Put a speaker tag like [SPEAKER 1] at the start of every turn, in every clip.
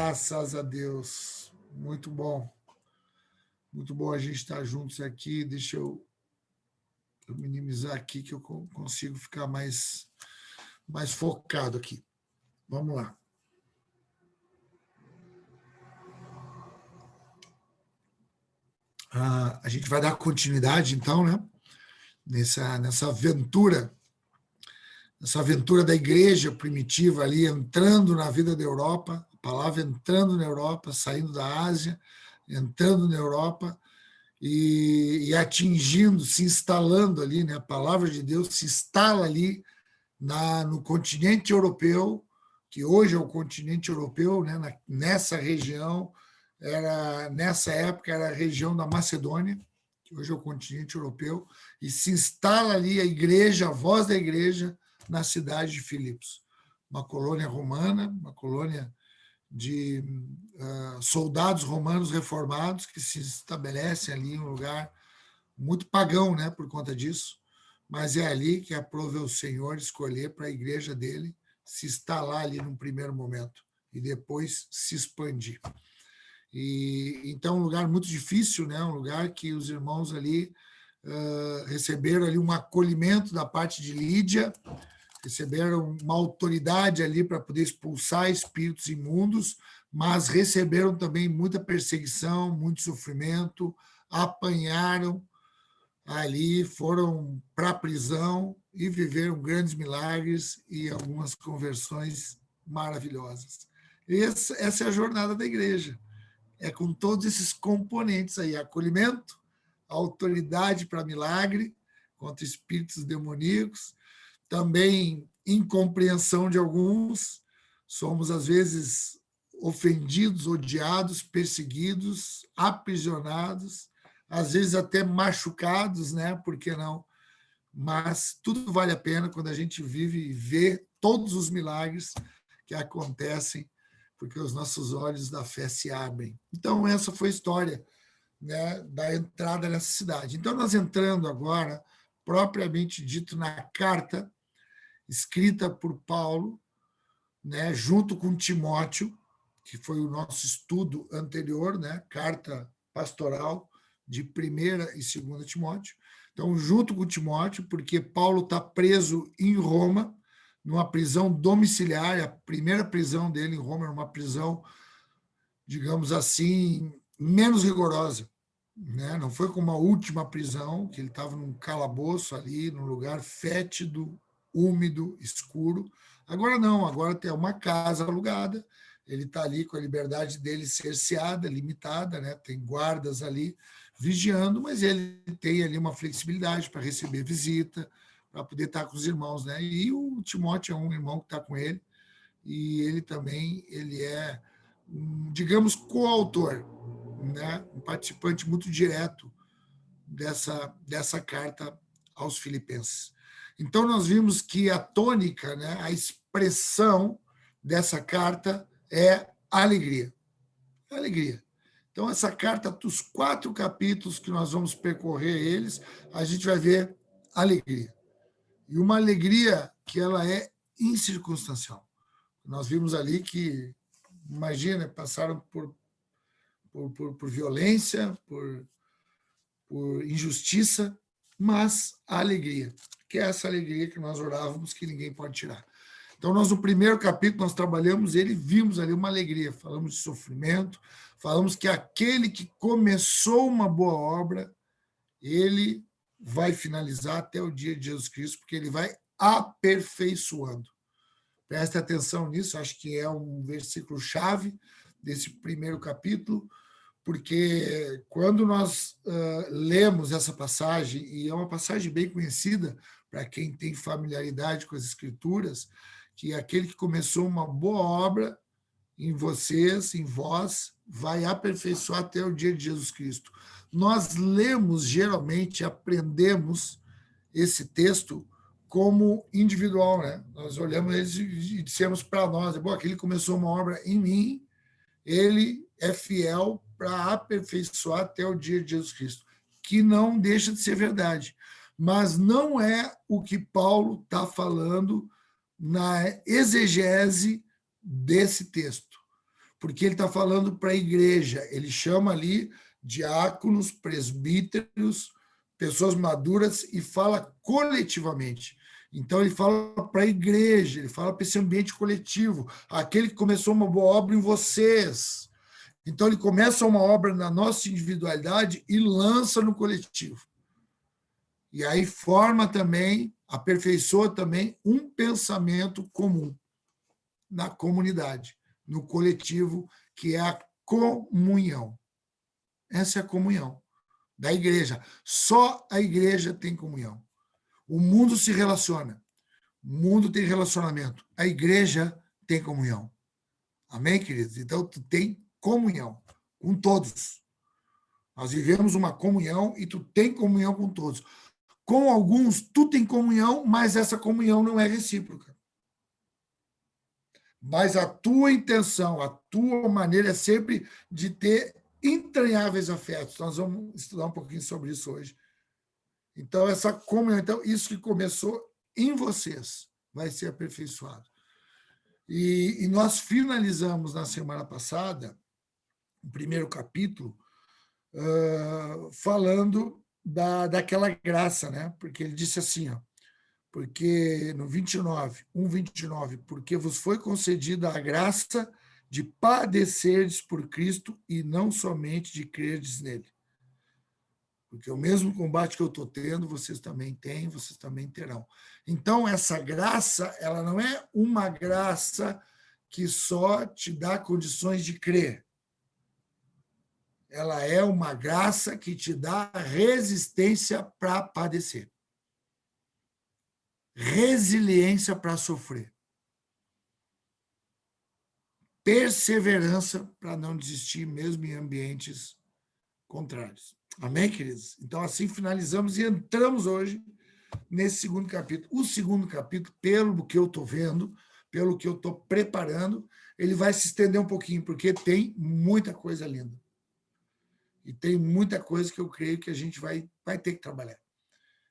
[SPEAKER 1] Graças a Deus. Muito bom. Muito bom a gente estar juntos aqui. Deixa eu minimizar aqui que eu consigo ficar mais focado aqui. Vamos lá. A gente vai dar continuidade, então, né? Nessa aventura da igreja primitiva ali, entrando na vida da Europa, a palavra entrando na Europa, saindo da Ásia, entrando na Europa e atingindo, se instalando ali, né? A palavra de Deus se instala ali no continente europeu, que hoje é o continente europeu, né? Nessa região, nessa época era a região da Macedônia, que hoje é o continente europeu, e se instala ali a igreja, a voz da igreja, na cidade de Filipos, uma colônia romana, uma colônia de soldados romanos reformados que se estabelecem ali em um lugar muito pagão, né, por conta disso, mas é ali que aprove o Senhor escolher para a igreja dele se instalar ali num primeiro momento e depois se expandir. E então um lugar muito difícil, né, um lugar que os irmãos ali receberam ali um acolhimento da parte de Lídia, receberam uma autoridade ali para poder expulsar espíritos imundos, mas receberam também muita perseguição, muito sofrimento, apanharam ali, foram para a prisão e viveram grandes milagres e algumas conversões maravilhosas. Essa é a jornada da igreja. É com todos esses componentes aí, acolhimento, autoridade para milagre, contra espíritos demoníacos, também incompreensão de alguns, somos às vezes ofendidos, odiados, perseguidos, aprisionados, às vezes até machucados, né? Por que não? Mas tudo vale a pena quando a gente vive e vê todos os milagres que acontecem, porque os nossos olhos da fé se abrem. Então, essa foi a história, né, da entrada nessa cidade. Então, nós entrando agora, propriamente dito, na carta escrita por Paulo, né, junto com Timóteo, que foi o nosso estudo anterior, né, carta pastoral de 1ª e 2ª Timóteo. Então, junto com Timóteo, porque Paulo está preso em Roma, numa prisão domiciliar, a primeira prisão dele em Roma era uma prisão, digamos assim, menos rigorosa, né? Não foi como a última prisão, que ele estava num calabouço ali, num lugar fétido, úmido, escuro. Agora não, agora tem uma casa alugada, ele está ali com a liberdade dele cerceada, limitada, né? Tem guardas ali vigiando, mas ele tem ali uma flexibilidade para receber visita, para poder estar com os irmãos, né? E o Timóteo é um irmão que está com ele, e ele também é, digamos, coautor, né? Um participante muito direto dessa carta aos Filipenses. Então, nós vimos que a tônica, né, a expressão dessa carta é alegria. Alegria. Então, essa carta, dos 4 capítulos que nós vamos percorrer eles, a gente vai ver alegria. E uma alegria que ela é incircunstancial. Nós vimos ali que, imagina, passaram por violência, por injustiça, mas a alegria, que é essa alegria que nós orávamos que ninguém pode tirar. Então, nós, no primeiro capítulo, nós trabalhamos ele, vimos ali uma alegria, falamos de sofrimento, falamos que aquele que começou uma boa obra, ele vai finalizar até o dia de Jesus Cristo, porque ele vai aperfeiçoando. Preste atenção nisso, acho que é um versículo-chave desse primeiro capítulo, porque quando nós lemos essa passagem, e é uma passagem bem conhecida para quem tem familiaridade com as Escrituras, que aquele que começou uma boa obra em vocês, em vós, vai aperfeiçoar até o dia de Jesus Cristo. Nós lemos, geralmente, aprendemos esse texto como individual, né? Nós olhamos eles e dissemos para nós, bom, aquele que começou uma obra em mim, ele é fiel para aperfeiçoar até o dia de Jesus Cristo, que não deixa de ser verdade. Mas não é o que Paulo está falando na exegese desse texto. porque ele está falando para a igreja. Ele chama ali diáconos, presbíteros, pessoas maduras e fala coletivamente. Então, ele fala para a igreja, ele fala para esse ambiente coletivo, aquele que começou uma boa obra em vocês. Então, ele começa uma obra na nossa individualidade e lança no coletivo. E aí forma também, aperfeiçoa também um pensamento comum na comunidade, no coletivo, que é a comunhão. Essa é a comunhão da igreja. Só a igreja tem comunhão. O mundo se relaciona. O mundo tem relacionamento. A igreja tem comunhão. Amém, queridos? Então, tu tem comunhão com todos. Nós vivemos uma comunhão e tu tem comunhão com todos. Com alguns, tu tem comunhão, mas essa comunhão não é recíproca. Mas a tua intenção, a tua maneira é sempre de ter entranháveis afetos. Nós vamos estudar um pouquinho sobre isso hoje. Então, essa comunhão, então, isso que começou em vocês vai ser aperfeiçoado. E nós finalizamos na semana passada o primeiro capítulo falando daquela graça, né? Porque ele disse assim, ó, porque no 1:29, porque vos foi concedida a graça de padecerdes por Cristo e não somente de crerdes nele. Porque o mesmo combate que eu estou tendo, vocês também têm, vocês também terão. Então, essa graça, ela não é uma graça que só te dá condições de crer. Ela é uma graça que te dá resistência para padecer. Resiliência para sofrer. Perseverança para não desistir, mesmo em ambientes contrários. Amém, queridos? Então, assim finalizamos e entramos hoje nesse segundo capítulo. O segundo capítulo, pelo que eu estou vendo, pelo que eu estou preparando, ele vai se estender um pouquinho, porque tem muita coisa linda. E tem muita coisa que eu creio que a gente vai ter que trabalhar.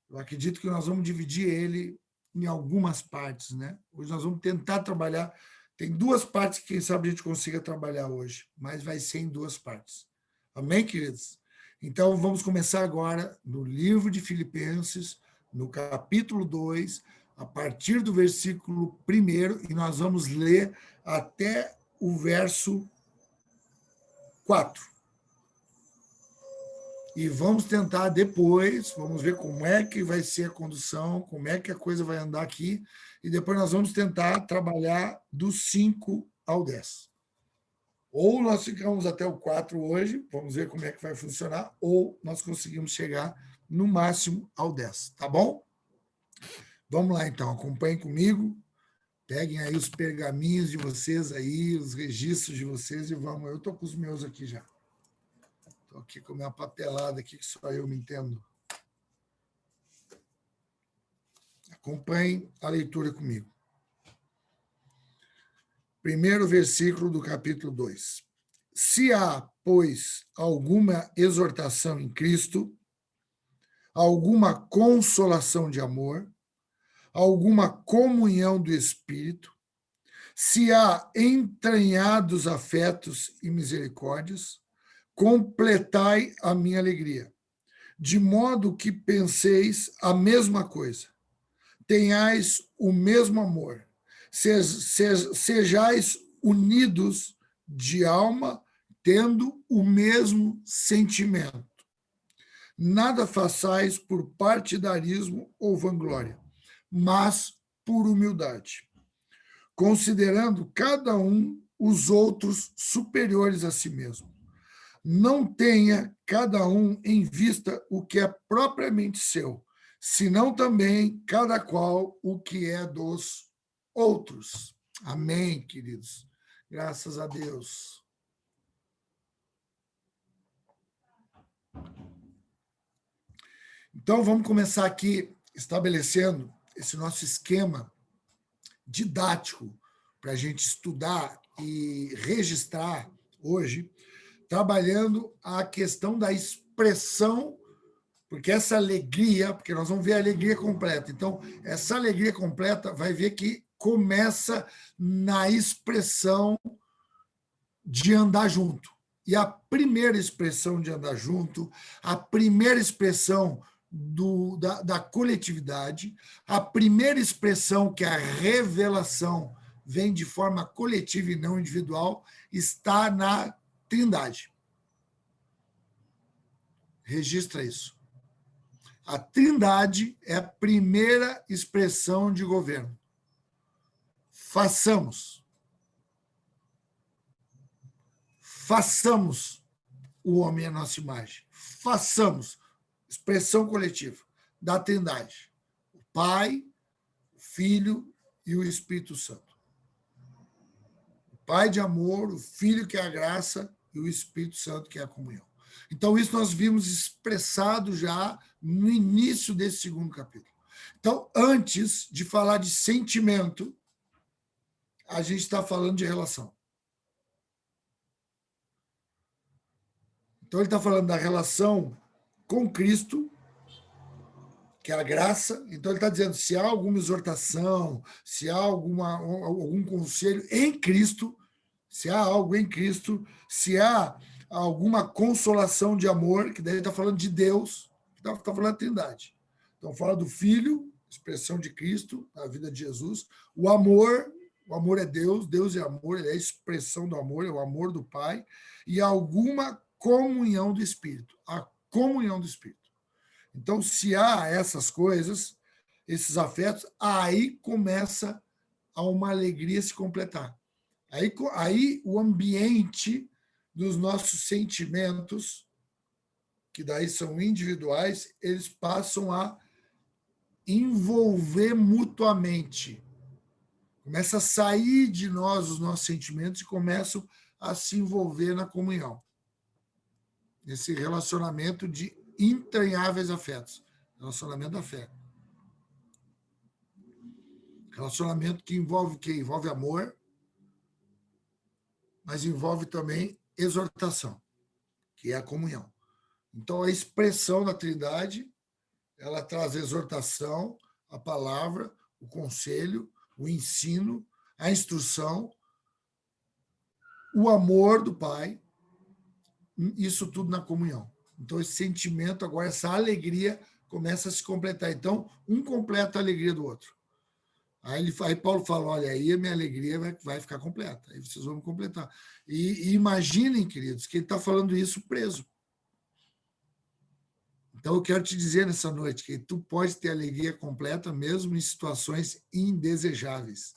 [SPEAKER 1] Eu acredito que nós vamos dividir ele em algumas partes, né? Hoje nós vamos tentar trabalhar. Tem duas partes que, quem sabe, a gente consiga trabalhar hoje, mas vai ser em duas partes. Amém, queridos? Então, vamos começar agora no livro de Filipenses, no capítulo 2, a partir do versículo 1, e nós vamos ler até o verso 4. E vamos tentar depois, vamos ver como é que vai ser a condução, como é que a coisa vai andar aqui, e depois nós vamos tentar trabalhar do 5 ao 10. Ou nós ficamos até o 4 hoje, vamos ver como é que vai funcionar, ou nós conseguimos chegar no máximo ao 10, tá bom? Vamos lá, então, acompanhem comigo, peguem aí os pergaminhos de vocês aí, os registros de vocês e vamos. Eu estou com os meus aqui já. Estou aqui com a minha papelada aqui, que só eu me entendo. Acompanhem a leitura comigo. Primeiro versículo do capítulo 2. Se há, pois, alguma exortação em Cristo, alguma consolação de amor, alguma comunhão do Espírito, se há entranhados afetos e misericórdias, completai a minha alegria, de modo que penseis a mesma coisa, tenhais o mesmo amor, sejais unidos de alma, tendo o mesmo sentimento. Nada façais por partidarismo ou vanglória, mas por humildade, considerando cada um os outros superiores a si mesmo. Não tenha cada um em vista o que é propriamente seu, senão também cada qual o que é dos outros. Amém, queridos. Graças a Deus. Então, vamos começar aqui estabelecendo esse nosso esquema didático para a gente estudar e registrar hoje, trabalhando a questão da expressão, porque essa alegria, porque nós vamos ver a alegria completa. Então, essa alegria completa vai ver que começa na expressão de andar junto. E a primeira expressão de andar junto, a primeira expressão da coletividade, a primeira expressão que a revelação vem de forma coletiva e não individual, está na Trindade. Registra isso. A Trindade é a primeira expressão de governo. Façamos o homem à nossa imagem. Façamos, expressão coletiva da Trindade. O Pai, o Filho e o Espírito Santo. O Pai de amor, o Filho que é a graça e o Espírito Santo que é a comunhão. Então, isso nós vimos expressado já no início desse segundo capítulo. Então, antes de falar de sentimento, a gente está falando de relação. Então, ele está falando da relação com Cristo, que é a graça. Então, ele está dizendo, se há alguma exortação, se há algum conselho em Cristo, se há algo em Cristo, se há alguma consolação de amor, que daí ele está falando de Deus, está falando da Trindade. Então, fala do Filho, expressão de Cristo, na vida de Jesus. O amor é Deus, Deus é amor, ele é a expressão do amor, é o amor do Pai, e alguma comunhão do Espírito, a comunhão do Espírito. Então, se há essas coisas, esses afetos, aí começa a uma alegria se completar. Aí o ambiente dos nossos sentimentos, que daí são individuais, eles passam a envolver mutuamente. Começa a sair de nós os nossos sentimentos e começam a se envolver na comunhão. Nesse relacionamento de entranháveis afetos. Relacionamento da fé. Relacionamento que envolve o quê? Envolve amor, mas envolve também exortação, que é a comunhão. Então, a expressão da Trindade, ela traz a exortação, a palavra, o conselho, o ensino, a instrução, o amor do Pai, isso tudo na comunhão. Então, esse sentimento, agora, essa alegria começa a se completar. Então, um completa a alegria do outro. Aí Paulo fala, olha, aí a minha alegria vai ficar completa. Aí vocês vão completar. E imaginem, queridos, que ele está falando isso preso. Então, eu quero te dizer nessa noite que tu pode ter alegria completa mesmo em situações indesejáveis,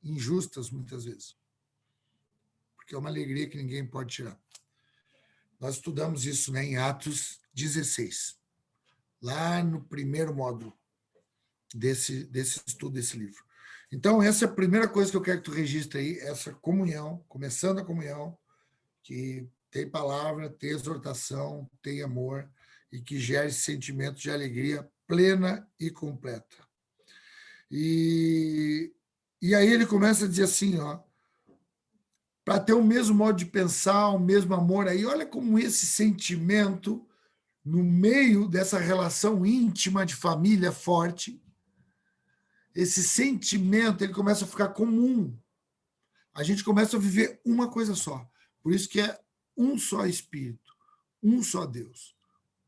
[SPEAKER 1] injustas, muitas vezes. Porque é uma alegria que ninguém pode tirar. Nós estudamos isso, né, em Atos 16, lá no primeiro módulo desse estudo desse livro. Então, essa é a primeira coisa que eu quero que tu registre aí, essa comunhão, começando a comunhão, que tem palavra, tem exortação, tem amor, e que gera esse sentimento de alegria plena e completa. E aí ele começa a dizer assim, ó, para ter o mesmo modo de pensar, o mesmo amor aí, olha como esse sentimento, no meio dessa relação íntima de família forte, esse sentimento ele começa a ficar comum. A gente começa a viver uma coisa só. Por isso que é um só Espírito, um só Deus,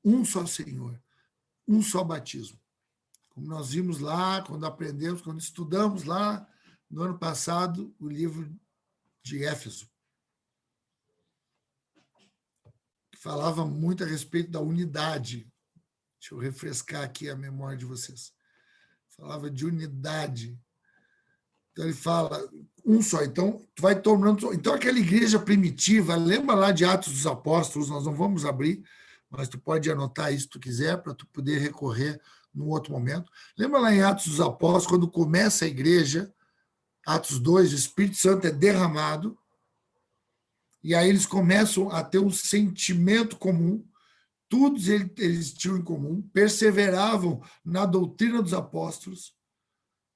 [SPEAKER 1] um só Senhor, um só batismo. Como nós vimos lá, quando aprendemos, quando estudamos lá no ano passado, o livro de Éfeso, que falava muito a respeito da unidade. Deixa eu refrescar aqui a memória de vocês. Falava de unidade. Então, ele fala um só. Então, tu vai tornando. Então, aquela igreja primitiva, lembra lá de Atos dos Apóstolos, nós não vamos abrir, mas tu pode anotar isso se tu quiser, para tu poder recorrer num outro momento. Lembra lá em Atos dos Apóstolos, quando começa a igreja, Atos 2, o Espírito Santo é derramado, e aí eles começam a ter um sentimento comum, todos eles tinham em comum, perseveravam na doutrina dos apóstolos,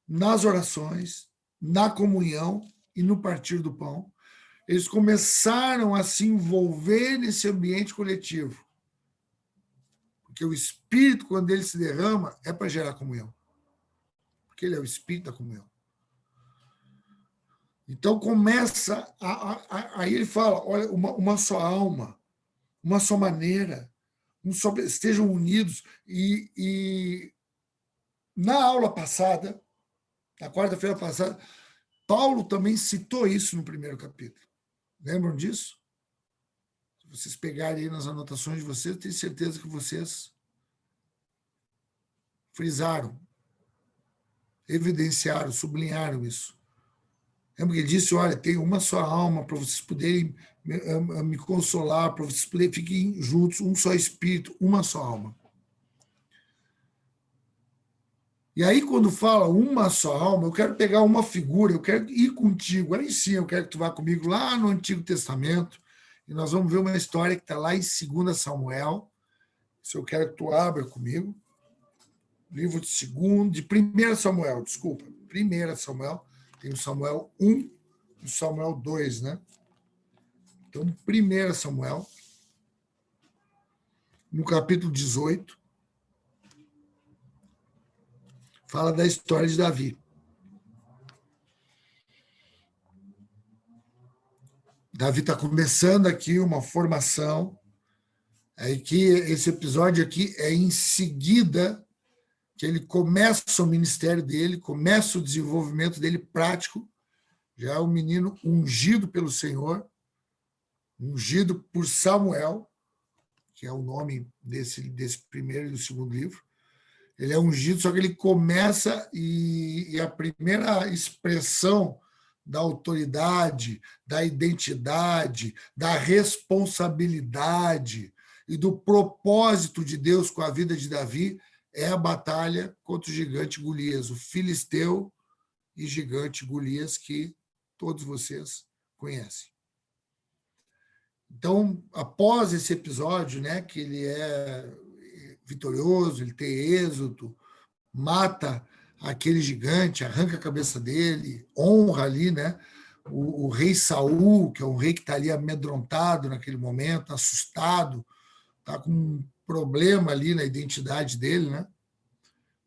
[SPEAKER 1] nas orações, na comunhão e no partir do pão. Eles começaram a se envolver nesse ambiente coletivo. Porque o Espírito, quando ele se derrama, é para gerar comunhão. Porque ele é o Espírito da comunhão. Então começa, aí ele fala, olha, uma só alma, uma só maneira, estejam unidos. E na aula passada, na quarta-feira passada, Paulo também citou isso no primeiro capítulo. Lembram disso? Se vocês pegarem aí nas anotações de vocês, tenho certeza que vocês frisaram, evidenciaram, sublinharam isso. Lembra que ele disse, olha, tem uma só alma para vocês poderem me consolar, para vocês poderem fiquem juntos, um só espírito, uma só alma. E aí, quando fala uma só alma, eu quero pegar uma figura, eu quero ir contigo. Aí sim, eu quero que tu vá comigo lá no Antigo Testamento, e nós vamos ver uma história que está lá em 2 Samuel. Se eu quero que tu abra comigo. Livro de 1 Samuel, desculpa. 1 Samuel, tem o Samuel 1 e o Samuel 2, né? Então, 1 Samuel, no capítulo 18, fala da história de Davi. Davi está começando aqui uma formação, aí que esse episódio aqui é em seguida que ele começa o ministério dele, começa o desenvolvimento dele prático, já é um menino ungido pelo Senhor, ungido por Samuel, que é o nome desse primeiro e do segundo livro. Ele é ungido, só que ele começa e a primeira expressão da autoridade, da identidade, da responsabilidade e do propósito de Deus com a vida de Davi é a batalha contra o gigante Golias, o filisteu e gigante Golias, que todos vocês conhecem. Então, após esse episódio, né, que ele é vitorioso, ele tem êxito, mata aquele gigante, arranca a cabeça dele, honra ali, né, o rei Saul, que é um rei que está ali amedrontado naquele momento, assustado, está com um problema ali na identidade dele, né?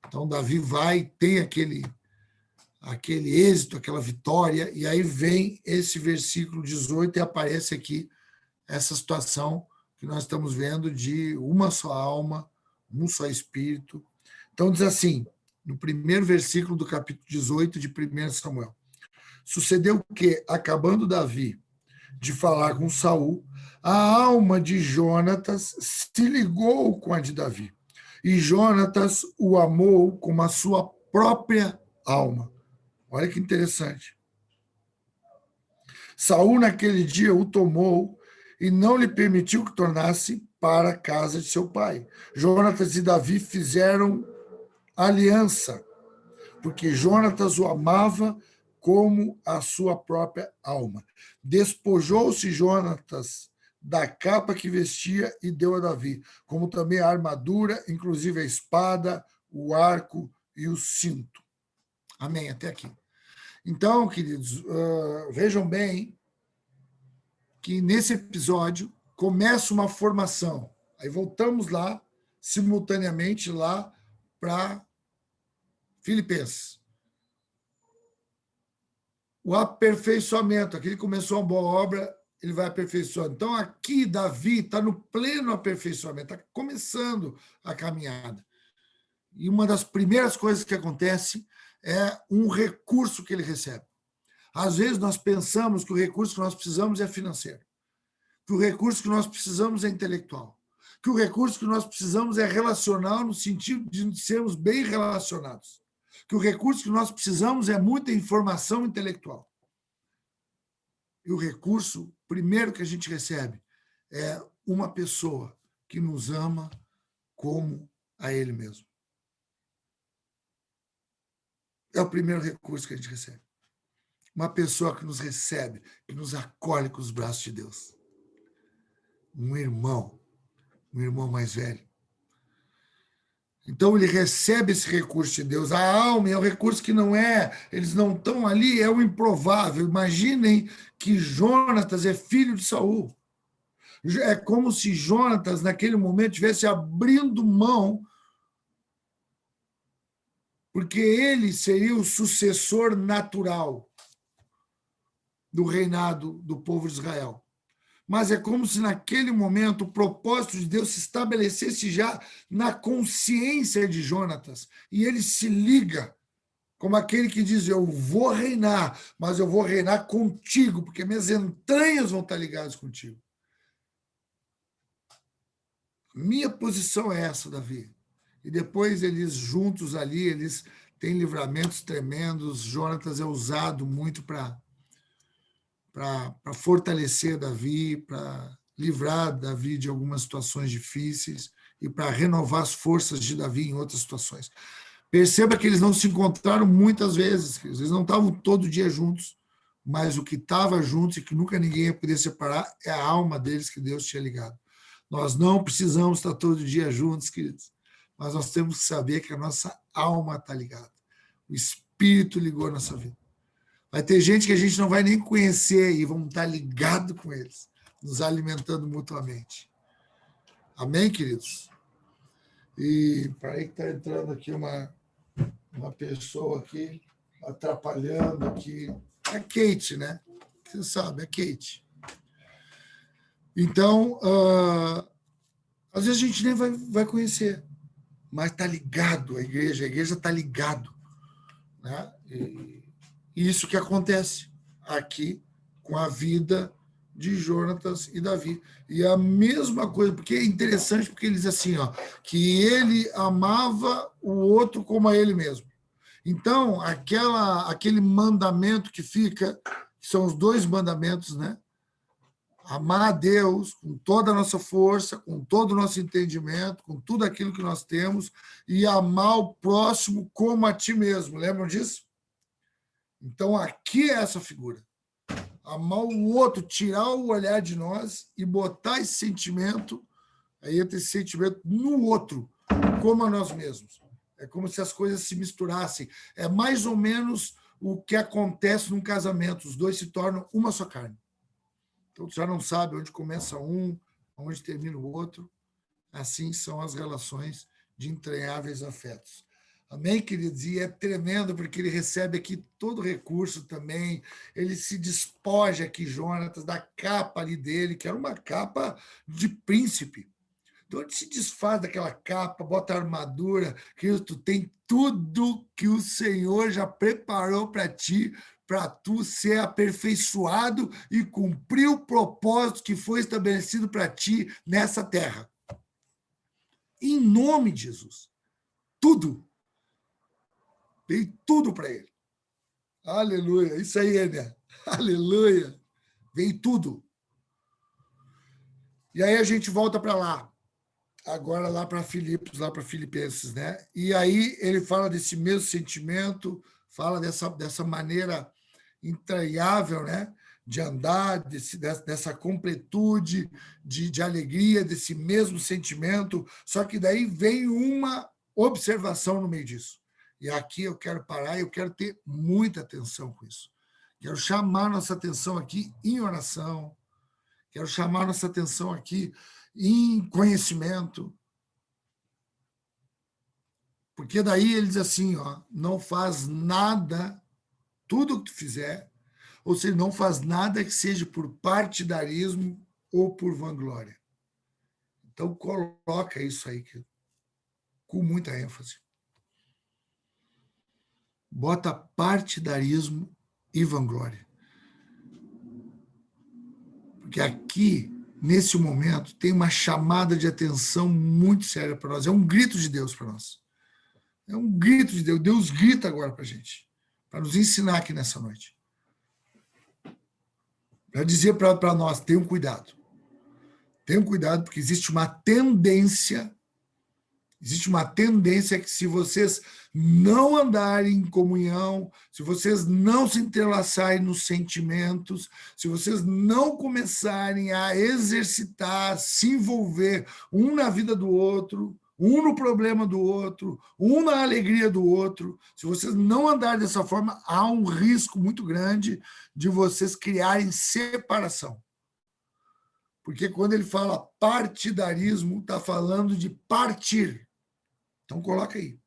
[SPEAKER 1] Então Davi vai, tem aquele êxito, aquela vitória, e aí vem esse versículo 18 e aparece aqui essa situação que nós estamos vendo de uma só alma, um só espírito. Então diz assim, no primeiro versículo do capítulo 18 de 1 Samuel. Sucedeu que, acabando Davi de falar com Saul, a alma de Jonatas se ligou com a de Davi. E Jonatas o amou como a sua própria alma. Olha que interessante. Saul, naquele dia, o tomou e não lhe permitiu que tornasse para a casa de seu pai. Jonatas e Davi fizeram aliança, porque Jonatas o amava como a sua própria alma. Despojou-se Jonatas da capa que vestia e deu a Davi, como também a armadura, inclusive a espada, o arco e o cinto. Amém, até aqui. Então, queridos, vejam bem que nesse episódio começa uma formação. Aí voltamos lá, simultaneamente, lá para Filipenses. O aperfeiçoamento, aquele que começou uma boa obra, ele vai aperfeiçoando. Então, aqui, Davi está no pleno aperfeiçoamento, está começando a caminhada. E uma das primeiras coisas que acontece é um recurso que ele recebe. Às vezes, nós pensamos que o recurso que nós precisamos é financeiro, que o recurso que nós precisamos é intelectual, que o recurso que nós precisamos é relacional, no sentido de sermos bem relacionados, que o recurso que nós precisamos é muita informação intelectual. E o recurso, primeiro que a gente recebe, é uma pessoa que nos ama como a ele mesmo. É o primeiro recurso que a gente recebe. Uma pessoa que nos recebe, que nos acolhe com os braços de Deus. Um irmão mais velho. Então ele recebe esse recurso de Deus. A alma é um recurso que não é, eles não estão ali, é o improvável. Imaginem que Jonatas é filho de Saul. É como se Jonatas, naquele momento, estivesse abrindo mão, porque ele seria o sucessor natural. do reinado do povo de Israel. Mas é como se naquele momento o propósito de Deus se estabelecesse já na consciência de Jonatas. E ele se liga como aquele que diz, eu vou reinar, mas eu vou reinar contigo, porque minhas entranhas vão estar ligadas contigo. Minha posição é essa, Davi. E depois eles juntos ali, eles têm livramentos tremendos. Jonatas é usado muito para fortalecer Davi, para livrar Davi de algumas situações difíceis e para renovar as forças de Davi em outras situações. Perceba que eles não se encontraram muitas vezes, eles não estavam todo dia juntos, mas o que estava juntos e que nunca ninguém ia poder separar é a alma deles que Deus tinha ligado. Nós não precisamos estar todo dia juntos, queridos, mas nós temos que saber que a nossa alma está ligada. O Espírito ligou a nossa vida. Vai ter gente que a gente não vai nem conhecer e vamos estar ligados com eles, nos alimentando mutuamente. Amém, queridos? E peraí que está entrando aqui uma pessoa aqui, atrapalhando aqui. É Kate, né? Você sabe, é Kate. Então, às vezes a gente nem vai conhecer, mas está ligado a igreja está ligado. Né? E isso que acontece aqui com a vida de Jonatas e Davi. E a mesma coisa, porque é interessante, porque ele diz assim, ó, que ele amava o outro como a ele mesmo. Então, aquele mandamento que fica, que são os 2 mandamentos, né? Amar a Deus com toda a nossa força, com todo o nosso entendimento, com tudo aquilo que nós temos, e amar o próximo como a ti mesmo. Lembram disso? Então, aqui é essa figura. Amar o outro, tirar o olhar de nós e botar esse sentimento, aí entra esse sentimento no outro, como a nós mesmos. É como se as coisas se misturassem. É mais ou menos o que acontece num casamento. Os 2 se tornam uma só carne. Então, tu já não sabe onde começa um, onde termina o outro. Assim são as relações de entranháveis afetos. Amém, queridos? E é tremendo, porque ele recebe aqui todo o recurso também. Ele se despoja aqui, Jonatas, da capa ali dele, que era uma capa de príncipe. Então ele se desfaz daquela capa, bota a armadura, que tu tem tudo que o Senhor já preparou para tu ser aperfeiçoado e cumprir o propósito que foi estabelecido para ti nessa terra. Em nome de Jesus. Tudo. Tem tudo para ele. Aleluia. Isso aí, Ené. Aleluia. Vem tudo. E aí a gente volta para lá. Agora lá para Filipos, lá para Filipenses, né? E aí ele fala desse mesmo sentimento, fala dessa maneira entranhável, né? De andar, dessa completude, de alegria, desse mesmo sentimento, só que daí vem uma observação no meio disso. E aqui eu quero parar e eu quero ter muita atenção com isso. Quero chamar nossa atenção aqui em oração, quero chamar nossa atenção aqui em conhecimento, porque daí ele diz assim, ó, não faz nada, tudo que tu fizer, ou seja, não faz nada que seja por partidarismo ou por vanglória. Então coloca isso aí com muita ênfase. Bota partidarismo e vanglória. Porque aqui, nesse momento, tem uma chamada de atenção muito séria para nós. É um grito de Deus para nós. É um grito de Deus. Deus grita agora para a gente, para nos ensinar aqui nessa noite. Para dizer para nós, tenham cuidado. Tenham cuidado, porque existe uma tendência que se vocês não andarem em comunhão, se vocês não se entrelaçarem nos sentimentos, se vocês não começarem a exercitar, se envolver um na vida do outro, um no problema do outro, um na alegria do outro, se vocês não andarem dessa forma, há um risco muito grande de vocês criarem separação. Porque quando ele fala partidarismo, está falando de partir. Então, coloca aí.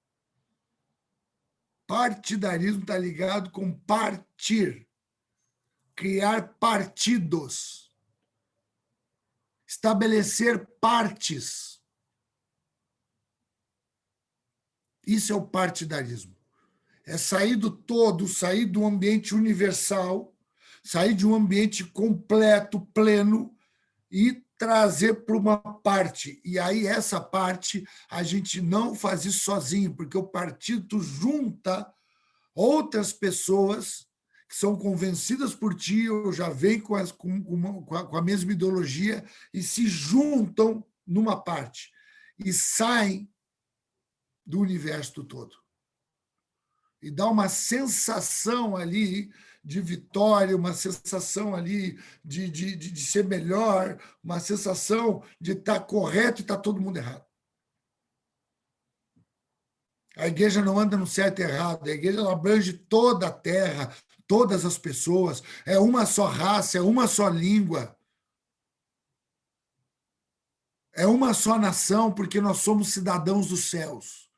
[SPEAKER 1] Partidarismo está ligado com partir. criar partidos, estabelecer partes. Isso é o partidarismo. É sair do todo, sair do ambiente universal, sair de um ambiente completo, pleno, e trazer para uma parte. E aí, essa parte, a gente não faz isso sozinho, porque o partido junta outras pessoas que são convencidas por ti, ou já vêm com a mesma ideologia, e se juntam numa parte, e saem do universo todo. E dá uma sensação ali de vitória, uma sensação ali de ser melhor, uma sensação de estar correto e estar todo mundo errado. A igreja não anda no certo e errado, a igreja ela abrange toda a terra, todas as pessoas, é uma só raça, é uma só língua, é uma só nação, porque nós somos cidadãos dos céus.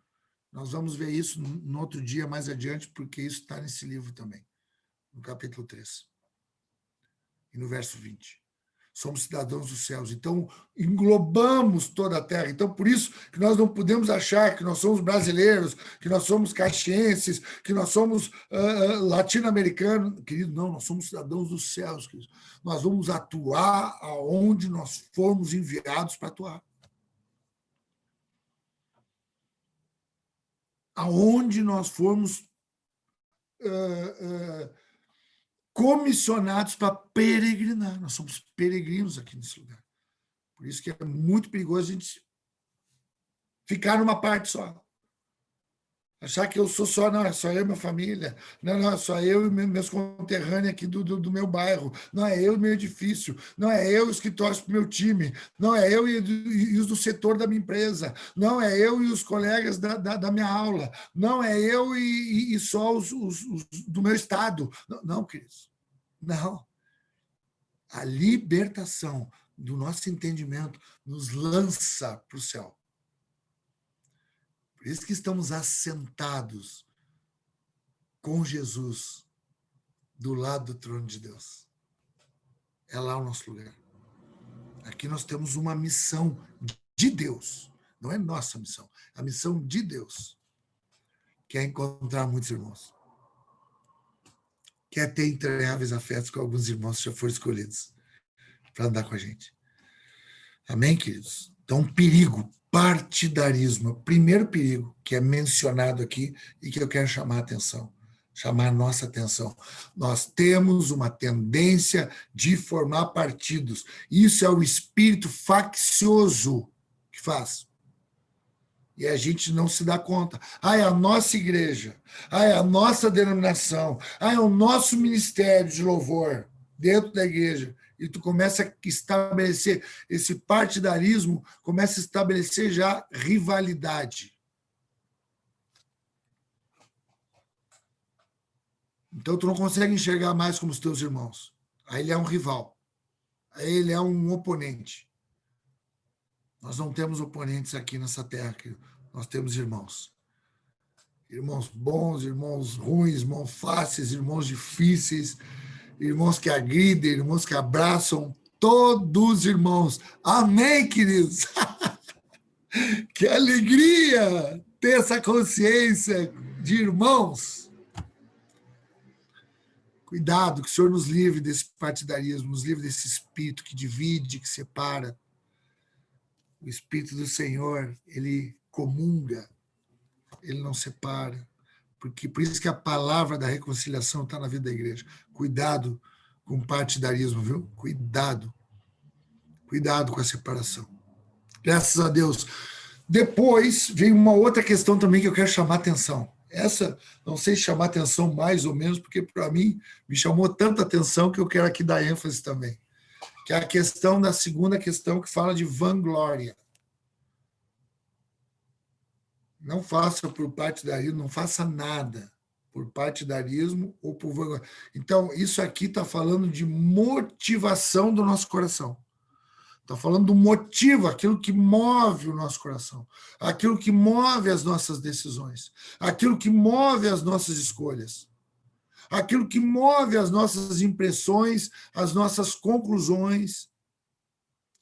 [SPEAKER 1] Nós vamos ver isso no outro dia, mais adiante, porque isso está nesse livro também, no capítulo 3, e no verso 20. Somos cidadãos dos céus, então englobamos toda a terra. Então, por isso que nós não podemos achar que nós somos brasileiros, que nós somos caxienses, que nós somos latino-americanos. Querido, não, nós somos cidadãos dos céus, querido. Nós vamos atuar aonde nós formos enviados para atuar. Aonde nós formos comissionados para peregrinar. Nós somos peregrinos aqui nesse lugar. Por isso que é muito perigoso a gente ficar numa parte só. Achar que eu sou só, não, é só eu e minha família. Não, não, é só eu e meus conterrâneos aqui do meu bairro. Não é eu e meu edifício. Não é eu e os que torcem para o meu time. Não é eu e os do setor da minha empresa. Não é eu e os colegas da minha aula. Não é eu e só os do meu estado. Não, não, queridos. Não. A libertação do nosso entendimento nos lança para o céu. Por isso que estamos assentados com Jesus do lado do trono de Deus. É lá o nosso lugar. Aqui nós temos uma missão de Deus. Não é nossa missão, é a missão de Deus. Que é encontrar muitos irmãos. Que é ter intermináveis afetos com alguns irmãos que já foram escolhidos para andar com a gente. Amém, queridos? Então, perigo. Partidarismo, o primeiro perigo que é mencionado aqui e que eu quero chamar a atenção, chamar a nossa atenção. Nós temos uma tendência de formar partidos. Isso é o espírito faccioso que faz. E a gente não se dá conta. Ah, é a nossa igreja. Ah, é a nossa denominação. Ah, é o nosso ministério de louvor dentro da igreja. E tu começa a estabelecer esse partidarismo, começa a estabelecer já rivalidade. Então, tu não consegue enxergar mais como os teus irmãos. Aí ele é um rival. Aí ele é um oponente. Nós não temos oponentes aqui nessa terra, nós temos irmãos. Irmãos bons, irmãos ruins, irmãos fáceis, irmãos difíceis, irmãos que agridem, irmãos que abraçam, todos irmãos. Amém, queridos? Que alegria ter essa consciência de irmãos. Cuidado, que o Senhor nos livre desse partidarismo, nos livre desse espírito que divide, que separa. O Espírito do Senhor, ele comunga, ele não separa. Por isso que a palavra da reconciliação está na vida da igreja. Cuidado com o partidarismo, viu? Cuidado. Cuidado com a separação. Graças a Deus. Depois vem uma outra questão também que eu quero chamar a atenção. Essa, não sei se chamar atenção mais ou menos, porque para mim me chamou tanta atenção que eu quero aqui dar ênfase também. Que é a questão da segunda questão que fala de vanglória. Não faça por partidarismo, não faça nada por partidarismo ou por vanglória. Então, isso aqui está falando de motivação do nosso coração. Está falando do motivo, aquilo que move o nosso coração, aquilo que move as nossas decisões, aquilo que move as nossas escolhas, aquilo que move as nossas impressões, as nossas conclusões,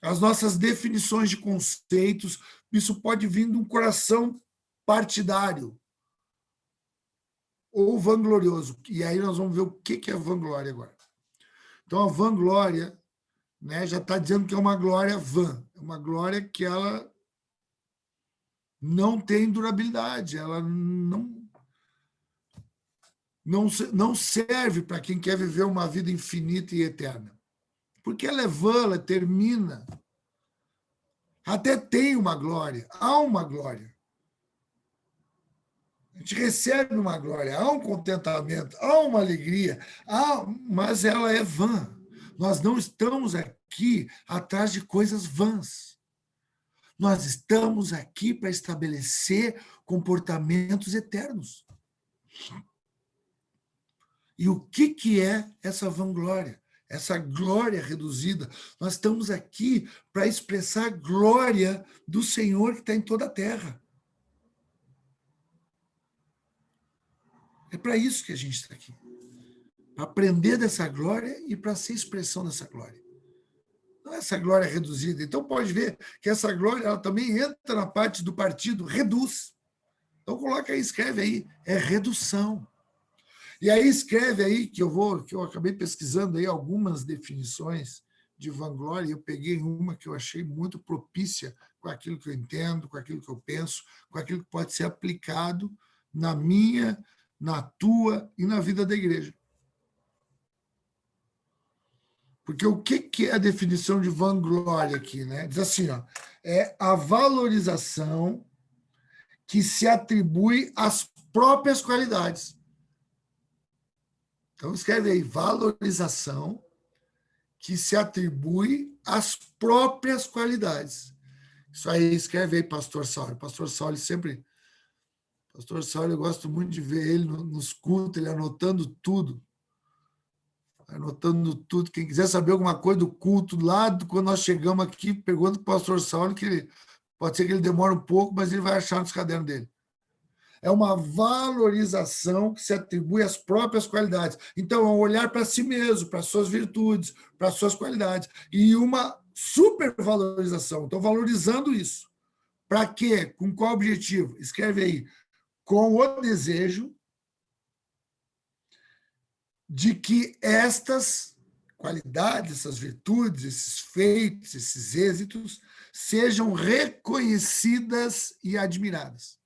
[SPEAKER 1] as nossas definições de conceitos. Isso pode vir de um coração partidário ou vanglorioso. E aí nós vamos ver o que é vanglória agora. Então, a vanglória, né, já está dizendo que é uma glória vã, é uma glória que ela não tem durabilidade, ela não serve para quem quer viver uma vida infinita e eterna. Porque ela é vã, ela termina. Até tem uma glória, há uma glória. A gente recebe uma glória, há um contentamento, há uma alegria, mas ela é vã. Nós não estamos aqui atrás de coisas vãs. Nós estamos aqui para estabelecer comportamentos eternos. E o que é essa vanglória? Essa glória reduzida? Nós estamos aqui para expressar a glória do Senhor que está em toda a terra. É para isso que a gente está aqui. Para aprender dessa glória e para ser expressão dessa glória. Não é essa glória reduzida. Então, pode ver que essa glória ela também entra na parte do partido, reduz. Então, coloca aí, escreve aí, é redução. E aí escreve aí, que eu acabei pesquisando aí algumas definições de vanglória, e eu peguei uma que eu achei muito propícia com aquilo que eu entendo, com aquilo que eu penso, com aquilo que pode ser aplicado na minha, na tua e na vida da igreja. Porque o que é a definição de vanglória aqui, né? Diz assim, ó, é a valorização que se atribui às próprias qualidades. Então, escreve aí, valorização que se atribui às próprias qualidades. Isso aí, escreve aí, pastor Saulo. Pastor Saulo sempre... Pastor Saulo, eu gosto muito de ver ele nos cultos, ele anotando tudo. Anotando tudo. Quem quiser saber alguma coisa do culto, lá quando nós chegamos aqui, pergunta para o pastor Saulo, que pode ser que ele demore um pouco, mas ele vai achar nos cadernos dele. É uma valorização que se atribui às próprias qualidades. Então, é um olhar para si mesmo, para as suas virtudes, para as suas qualidades. E uma supervalorização. Então, valorizando isso. Para quê? Com qual objetivo? Escreve aí. Com o desejo de que estas qualidades, essas virtudes, esses feitos, esses êxitos, sejam reconhecidas e admiradas.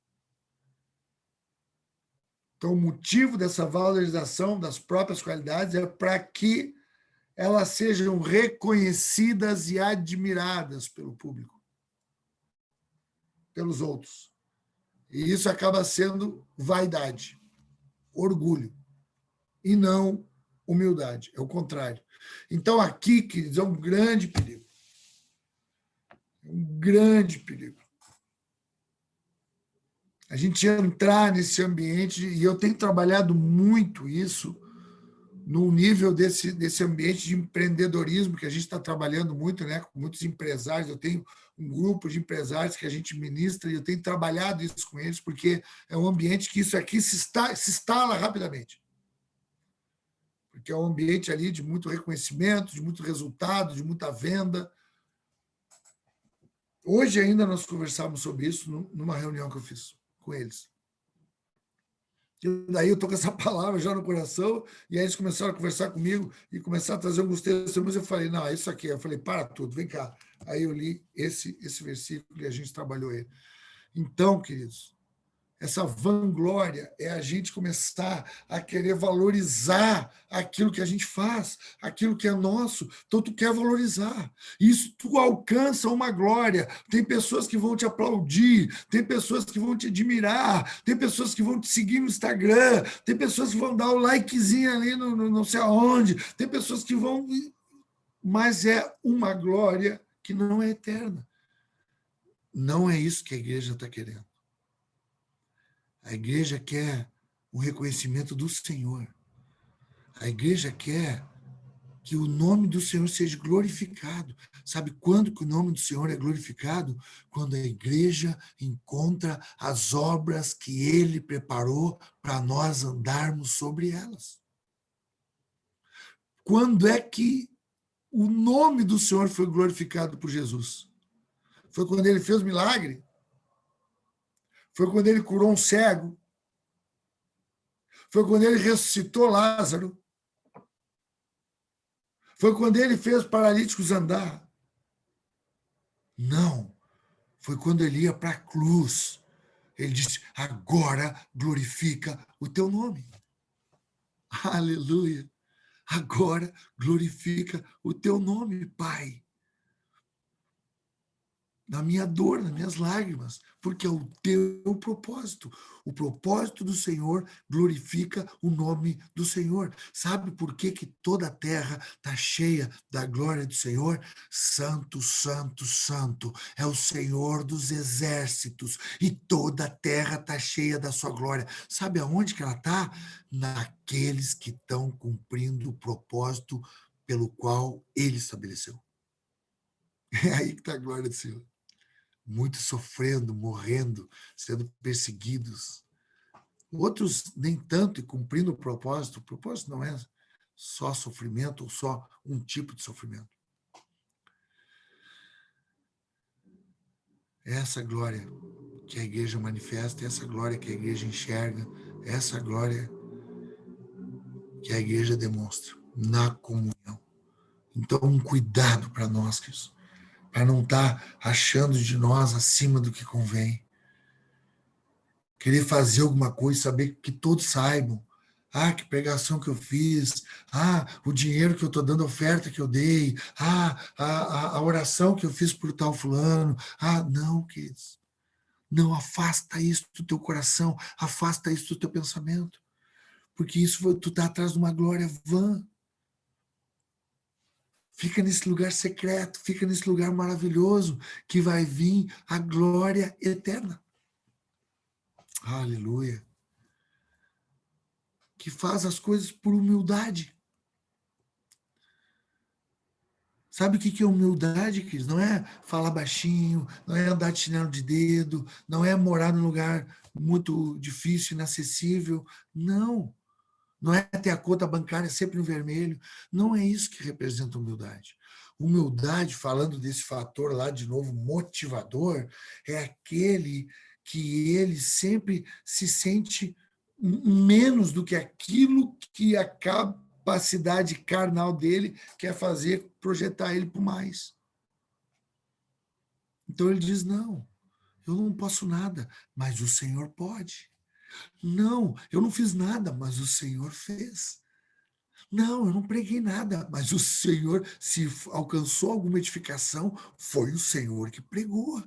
[SPEAKER 1] Então, o motivo dessa valorização das próprias qualidades é para que elas sejam reconhecidas e admiradas pelo público, pelos outros. E isso acaba sendo vaidade, orgulho, e não humildade. É o contrário. Então, aqui, queridos, é um grande perigo. Um grande perigo. A gente entrar nesse ambiente, e eu tenho trabalhado muito isso no nível desse ambiente de empreendedorismo, que a gente está trabalhando muito, né, com muitos empresários. Eu tenho um grupo de empresários que a gente ministra, e eu tenho trabalhado isso com eles, porque é um ambiente que isso aqui se instala rapidamente. Porque é um ambiente ali de muito reconhecimento, de muito resultado, de muita venda. Hoje ainda nós conversávamos sobre isso numa reunião que eu fiz com eles. E daí eu estou com essa palavra já no coração, e aí eles começaram a conversar comigo e começaram a trazer alguns testemunhos. Eu falei, não, é isso aqui. Eu falei, para tudo, vem cá. Aí eu li esse versículo e a gente trabalhou ele. Então, queridos, essa vanglória é a gente começar a querer valorizar aquilo que a gente faz, aquilo que é nosso. Então, tu quer valorizar. Isso tu alcança uma glória. Tem pessoas que vão te aplaudir, tem pessoas que vão te admirar, tem pessoas que vão te seguir no Instagram, tem pessoas que vão dar o likezinho ali no não sei aonde, tem pessoas que vão... Mas é uma glória que não é eterna. Não é isso que a igreja está querendo. A igreja quer o reconhecimento do Senhor. A igreja quer que o nome do Senhor seja glorificado. Sabe quando que o nome do Senhor é glorificado? Quando a igreja encontra as obras que Ele preparou para nós andarmos sobre elas. Quando é que o nome do Senhor foi glorificado por Jesus? Foi quando ele fez milagre? Foi quando ele curou um cego? Foi quando ele ressuscitou Lázaro? Foi quando ele fez paralíticos andar? Não. Foi quando ele ia para a cruz. Ele disse: agora glorifica o teu nome. Aleluia. Agora glorifica o teu nome, Pai. Na minha dor, nas minhas lágrimas, porque é o teu propósito. O propósito do Senhor glorifica o nome do Senhor. Sabe por que que toda a terra está cheia da glória do Senhor? Santo, santo, santo é o Senhor dos exércitos e toda a terra está cheia da sua glória. Sabe aonde que ela está? Naqueles que estão cumprindo o propósito pelo qual Ele estabeleceu. É aí que está a glória do Senhor. Muitos sofrendo, morrendo, sendo perseguidos. Outros nem tanto e cumprindo o propósito. O propósito não é só sofrimento ou só um tipo de sofrimento. Essa glória que a igreja manifesta, essa glória que a igreja enxerga, essa glória que a igreja demonstra na comunhão. Então, um cuidado para nós, queridos, para não estar achando de nós acima do que convém. Querer fazer alguma coisa, saber que todos saibam. Ah, que pregação que eu fiz. Ah, o dinheiro que eu estou dando, a oferta que eu dei. Ah, a oração que eu fiz por tal fulano. Ah, não, queridos. Não, afasta isso do teu coração, afasta isso do teu pensamento. Porque isso tu está atrás de uma glória vã. Fica nesse lugar secreto, fica nesse lugar maravilhoso, que vai vir a glória eterna. Aleluia. Que faz as coisas por humildade. Sabe o que é humildade, queridos? Não é falar baixinho, não é andar de chinelo de dedo, não é morar num lugar muito difícil, inacessível. Não. Não é ter a conta bancária sempre no vermelho. Não é isso que representa humildade. Humildade, falando desse fator lá de novo, motivador, é aquele que ele sempre se sente menos do que aquilo que a capacidade carnal dele quer fazer, projetar ele para o mais. Então ele diz: não, eu não posso nada, mas o Senhor pode. Não, eu não fiz nada, mas o Senhor fez. Não, eu não preguei nada, mas o Senhor, se alcançou alguma edificação, foi o Senhor que pregou.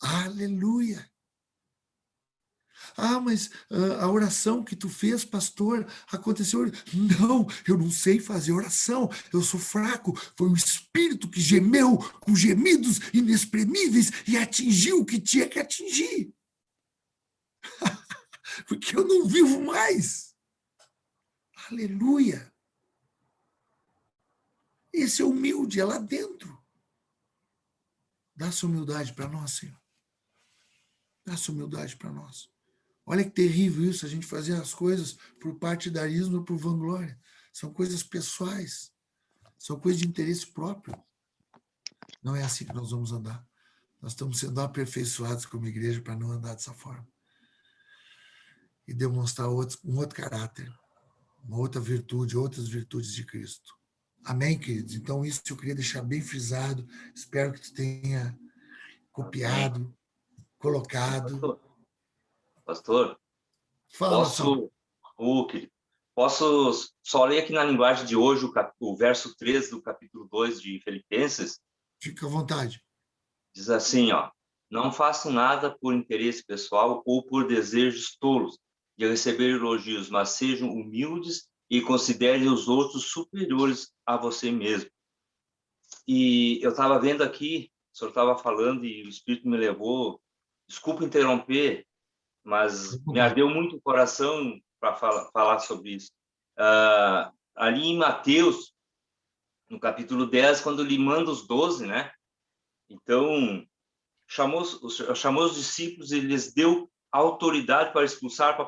[SPEAKER 1] Aleluia. Ah, mas a oração que tu fez, pastor, aconteceu. Não, eu não sei fazer oração, eu sou fraco. Foi o Espírito que gemeu com gemidos inexprimíveis e atingiu o que tinha que atingir. Porque eu não vivo mais. Aleluia. Esse é humilde, é lá dentro. Dá essa humildade para nós, Senhor. Dá essa humildade para nós. Olha que terrível isso, a gente fazer as coisas por partidarismo ou por vanglória. São coisas pessoais. São coisas de interesse próprio. Não é assim que nós vamos andar. Nós estamos sendo aperfeiçoados como igreja para não andar dessa forma. E demonstrar um outro caráter, uma outra virtude, outras virtudes de Cristo. Amém, queridos? Então, isso eu queria deixar bem frisado. Espero que tu tenha copiado, colocado.
[SPEAKER 2] Pastor,
[SPEAKER 1] Fala, Marcelo.
[SPEAKER 2] Posso só ler aqui na linguagem de hoje o verso 3 do capítulo 2 de Filipenses?
[SPEAKER 1] Fica à vontade.
[SPEAKER 2] Diz assim, ó: não façam nada por interesse pessoal ou por desejos tolos de receber elogios, mas sejam humildes e considerem os outros superiores a você mesmo. E eu estava vendo aqui, o senhor estava falando e o Espírito me levou, desculpa interromper, mas me ardeu muito o coração para falar sobre isso. Ali em Mateus, no capítulo 10, quando ele manda os 12, né? Então, chamou os discípulos e lhes deu autoridade para expulsar.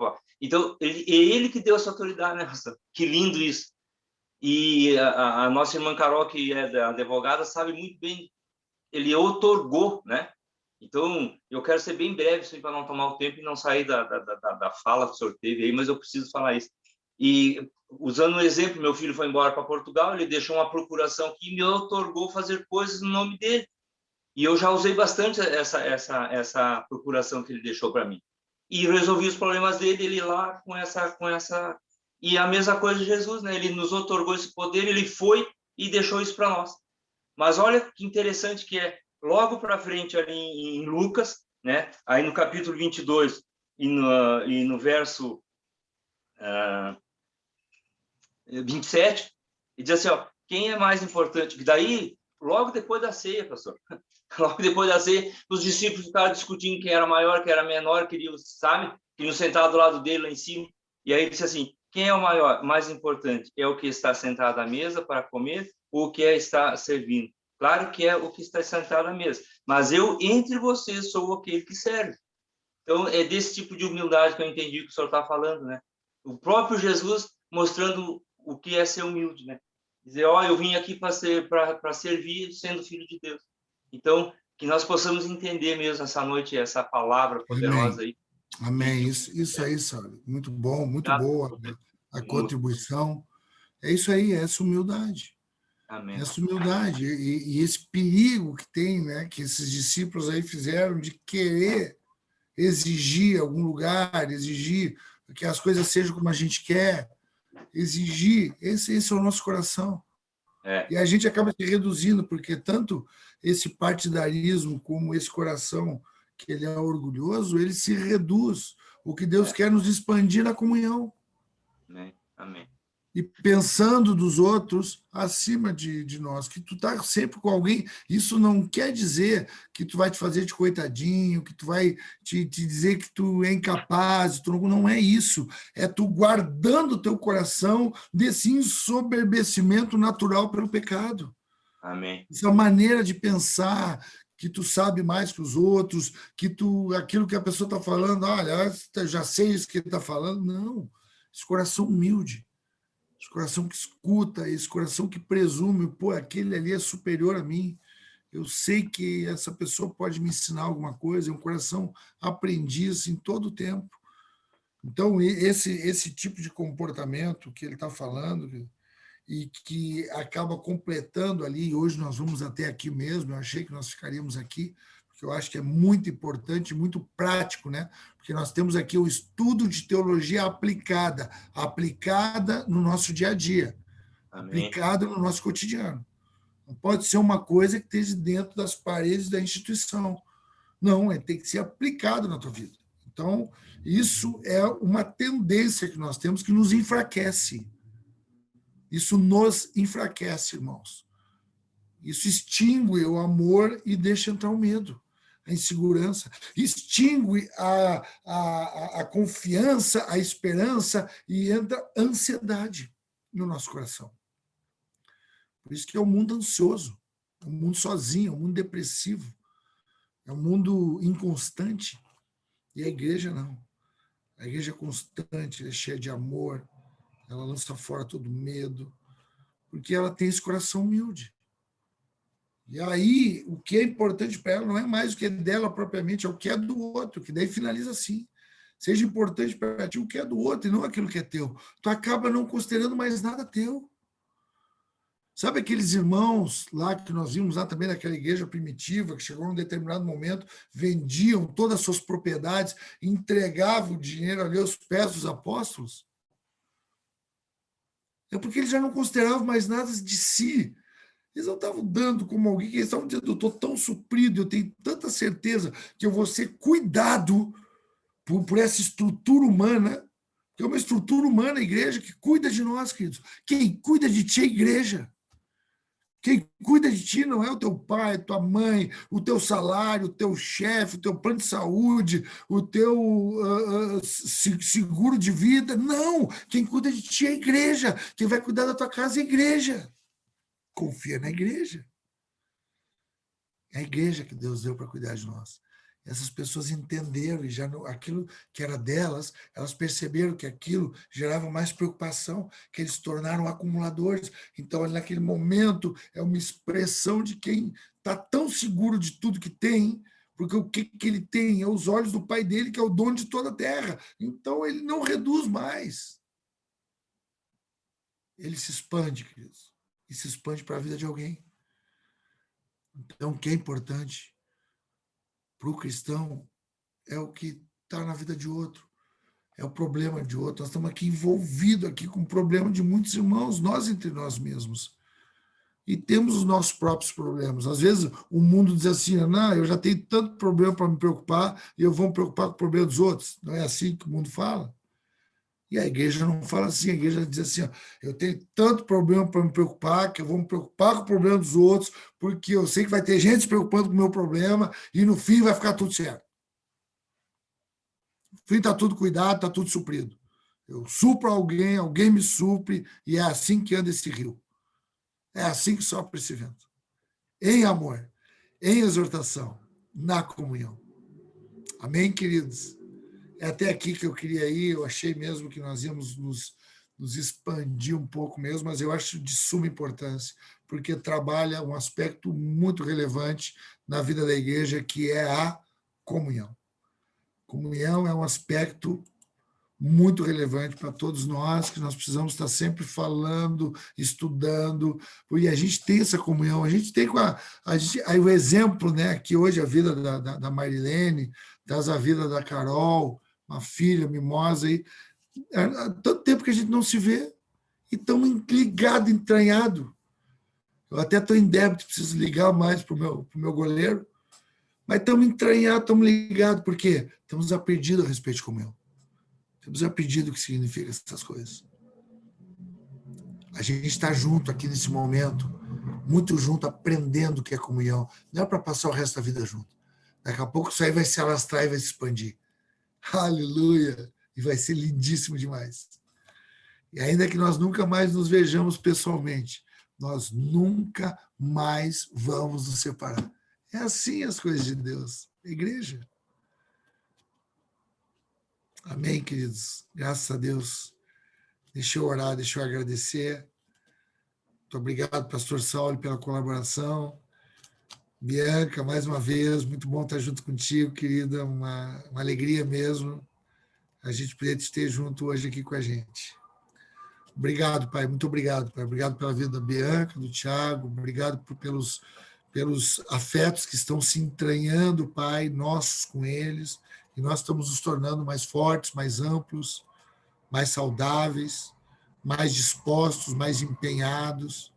[SPEAKER 2] Então, é ele que deu essa autoridade, né? Que lindo isso. E a nossa irmã Carol, que é advogada, sabe muito bem, ele outorgou, né? Então, eu quero ser bem breve, assim, para não tomar o tempo e não sair da fala que o senhor teve aí, mas eu preciso falar isso. E, usando um exemplo, meu filho foi embora para Portugal, ele deixou uma procuração que me outorgou fazer coisas no nome dele. E eu já usei bastante essa procuração que ele deixou para mim. E resolvi os problemas dele, ele lá com essa. E a mesma coisa de Jesus, né? Ele nos outorgou esse poder, ele foi e deixou isso para nós. Mas olha que interessante que é, logo para frente ali em Lucas, né? Aí no capítulo 22 e no verso 27, e diz assim, ó, quem é mais importante? Que daí, logo depois da ceia, pastor, logo depois da ceia, os discípulos ficaram discutindo quem era maior, quem era menor, queriam, sabe? Queriam sentar do lado dele lá em cima. E aí ele disse assim, quem é o maior, mais importante? É o que está sentado à mesa para comer ou o que está servindo? Claro que é o que está sentado à mesa. Mas eu, entre vocês, sou aquele que serve. Então, é desse tipo de humildade que eu entendi que o senhor está falando, né? O próprio Jesus mostrando o que é ser humilde, né? Dizer, ó, eu vim aqui para servir, sendo filho de Deus. Então, que nós possamos entender mesmo essa noite essa palavra poderosa
[SPEAKER 1] Amém.
[SPEAKER 2] aí.
[SPEAKER 1] Amém. Isso aí, sabe? Muito bom, muito
[SPEAKER 2] Obrigado,
[SPEAKER 1] boa
[SPEAKER 2] pastor Pedro.
[SPEAKER 1] a contribuição. É isso aí, é essa humildade.
[SPEAKER 2] Amém.
[SPEAKER 1] Essa humildade e esse perigo que tem, né, que esses discípulos aí fizeram de querer exigir algum lugar, exigir que as coisas sejam como a gente quer, exigir. Esse é o nosso coração.
[SPEAKER 2] É,
[SPEAKER 1] E a gente acaba se reduzindo, porque tanto esse partidarismo como esse coração que ele é orgulhoso, ele se reduz. O que Deus
[SPEAKER 2] é.
[SPEAKER 1] quer nos expandir na comunhão.
[SPEAKER 2] Amém. Amém.
[SPEAKER 1] E pensando dos outros acima de nós, que tu tá sempre com alguém, isso não quer dizer que tu vai te fazer de coitadinho, que tu vai te dizer que tu é incapaz, tu não é isso, é tu guardando o teu coração desse ensoberbecimento natural pelo pecado,
[SPEAKER 2] Amém.
[SPEAKER 1] essa maneira de pensar que tu sabe mais que os outros, que tu aquilo que a pessoa está falando, olha, eu já sei isso que ele está falando, não, esse coração humilde, esse coração que escuta, esse coração que presume, pô, aquele ali é superior a mim. Eu sei que essa pessoa pode me ensinar alguma coisa, é um coração aprendiz em todo o tempo. Então, esse tipo de comportamento que ele está falando, e que acaba completando ali, hoje nós vamos até aqui mesmo, eu achei que nós ficaríamos aqui, porque eu acho que é muito importante, muito prático, né? Porque nós temos aqui o estudo de teologia aplicada, aplicada no nosso dia a dia,
[SPEAKER 2] Amém.
[SPEAKER 1] aplicada no nosso cotidiano. Não pode ser uma coisa que esteja dentro das paredes da instituição. Não, tem que ser aplicado na tua vida. Então, isso é uma tendência que nós temos que nos enfraquece. Isso nos enfraquece, irmãos. Isso extingue o amor e deixa entrar o medo, a insegurança. Extingue a confiança, a esperança e entra a ansiedade no nosso coração. Por isso que é um mundo ansioso, é um mundo sozinho, é um mundo depressivo, é um mundo inconstante. E a igreja não. A igreja é constante, é cheia de amor, ela lança fora todo medo, porque ela tem esse coração humilde. E aí, o que é importante para ela não é mais o que é dela propriamente, é o que é do outro, que daí finaliza assim. Seja importante para ti o que é do outro e não aquilo que é teu. Tu acaba não considerando mais nada teu. Sabe aqueles irmãos lá que nós vimos lá também naquela igreja primitiva, que chegou num determinado momento, vendiam todas as suas propriedades, entregavam o dinheiro ali aos pés dos apóstolos? É porque eles já não consideravam mais nada de si. Eles não estavam dando como alguém, eles estavam dizendo, eu estou tão suprido, eu tenho tanta certeza que eu vou ser cuidado por essa estrutura humana, que é uma estrutura humana, a igreja, que cuida de nós, queridos. Quem cuida de ti é a igreja. Quem cuida de ti não é o teu pai, tua mãe, o teu salário, o teu chefe, o teu plano de saúde, o teu seguro de vida. Não! Quem cuida de ti é a igreja. Quem vai cuidar da tua casa é a igreja. Confia na igreja. É a igreja que Deus deu para cuidar de nós. essas pessoas entenderam e já aquilo que era delas, elas perceberam que aquilo gerava mais preocupação, que eles se tornaram acumuladores. Então, naquele momento, é uma expressão de quem está tão seguro de tudo que tem, porque o que ele tem é os olhos do pai dele, que é o dono de toda a terra. Então, ele não reduz mais. Ele se expande, queridos, e se expande para a vida de alguém. Então, o que é importante para o cristão é o que está na vida de outro, é o problema de outro. Nós estamos aqui envolvidos aqui com o problema de muitos irmãos, nós entre nós mesmos. E temos os nossos próprios problemas. Às vezes o mundo diz assim, não, eu já tenho tanto problema para me preocupar e eu vou me preocupar com o problema dos outros. Não é assim que o mundo fala? E a igreja não fala assim, a igreja diz assim, ó, eu tenho tanto problema para me preocupar, que eu vou me preocupar com o problema dos outros, porque eu sei que vai ter gente se preocupando com o meu problema, e no fim vai ficar tudo certo. No fim está tudo cuidado, está tudo suprido. Eu supro alguém, alguém me supre, e é assim que anda esse rio. É assim que sopra esse vento. Em amor, em exortação, na comunhão. Amém, queridos? É até aqui que eu queria ir, eu achei mesmo que nós íamos nos expandir um pouco mesmo, mas eu acho de suma importância, porque trabalha um aspecto muito relevante na vida da igreja, que é a comunhão. Comunhão é um aspecto muito relevante para todos nós, que nós precisamos estar sempre falando, estudando, e a gente tem essa comunhão, a gente tem com aí o exemplo, né, que hoje a vida da Marilene, traz a vida da Carol, uma filha mimosa, aí, há tanto tempo que a gente não se vê, e estamos ligados, entranhados. Eu até estou em débito, preciso ligar mais para o meu goleiro, mas estamos entranhados, estamos ligados, por quê? Estamos aprendidos a respeito de comunhão. Temos aprendido o que significa essas coisas. A gente está junto aqui nesse momento, muito junto, aprendendo o que é comunhão. Não é para passar o resto da vida junto. Daqui a pouco isso aí vai se alastrar e vai se expandir. Aleluia! E vai ser lindíssimo demais. E ainda que nós nunca mais nos vejamos pessoalmente, nós nunca mais vamos nos separar. É assim as coisas de Deus. Igreja. Amém, queridos? Graças a Deus. Deixa eu orar, deixa eu agradecer. Muito obrigado, pastor Saulo, pela colaboração. Bianca, mais uma vez, muito bom estar junto contigo, querida. Uma alegria mesmo a gente poder te ter junto hoje aqui com a gente. Obrigado, Pai. Muito obrigado, Pai. Obrigado pela vida da Bianca, do Tiago. Obrigado pelos afetos que estão se entranhando, Pai, nossos com eles. E nós estamos nos tornando mais fortes, mais amplos, mais saudáveis, mais dispostos, mais empenhados,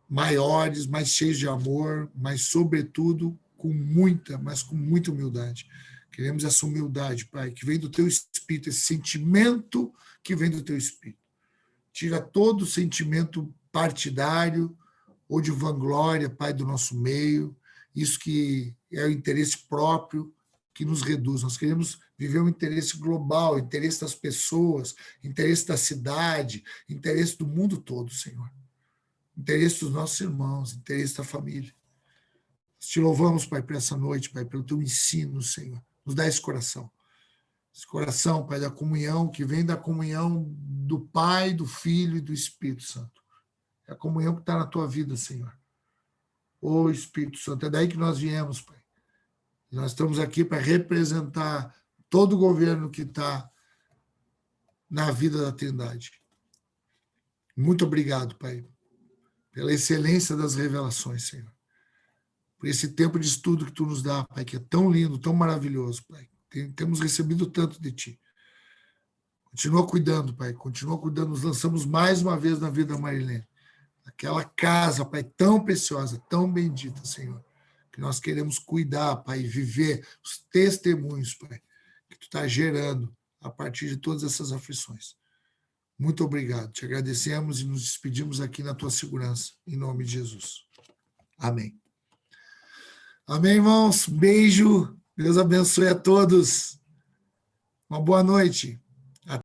[SPEAKER 1] maiores, mais cheios de amor, mas, sobretudo, com muita humildade. Queremos essa humildade, Pai, que vem do Teu Espírito, esse sentimento que vem do Teu Espírito. Tira todo o sentimento partidário ou de vanglória, Pai, do nosso meio, isso que é o interesse próprio que nos reduz. Nós queremos viver um interesse global, interesse das pessoas, interesse da cidade, interesse do mundo todo, Senhor. Interesse dos nossos irmãos, interesse da família. Te louvamos, Pai, por essa noite, Pai, pelo Teu ensino, Senhor. Nos dá esse coração. Esse coração, Pai, da comunhão, que vem da comunhão do Pai, do Filho e do Espírito Santo. É a comunhão que está na Tua vida, Senhor. Ô Espírito Santo, é daí que nós viemos, Pai. Nós estamos aqui para representar todo o governo que está na vida da Trindade. Muito obrigado, Pai, pela excelência das revelações, Senhor. Por esse tempo de estudo que Tu nos dá, Pai, que é tão lindo, tão maravilhoso, Pai. Temos recebido tanto de Ti. Continua cuidando, Pai. Continua cuidando. Nos lançamos mais uma vez na vida da Marilene. Aquela casa, Pai, tão preciosa, tão bendita, Senhor. Que nós queremos cuidar, Pai, e viver os testemunhos, Pai, que Tu está gerando a partir de todas essas aflições. Muito obrigado. Te agradecemos e nos despedimos aqui na Tua segurança. Em nome de Jesus. Amém. Amém, irmãos. Beijo. Deus abençoe a todos. Uma boa noite.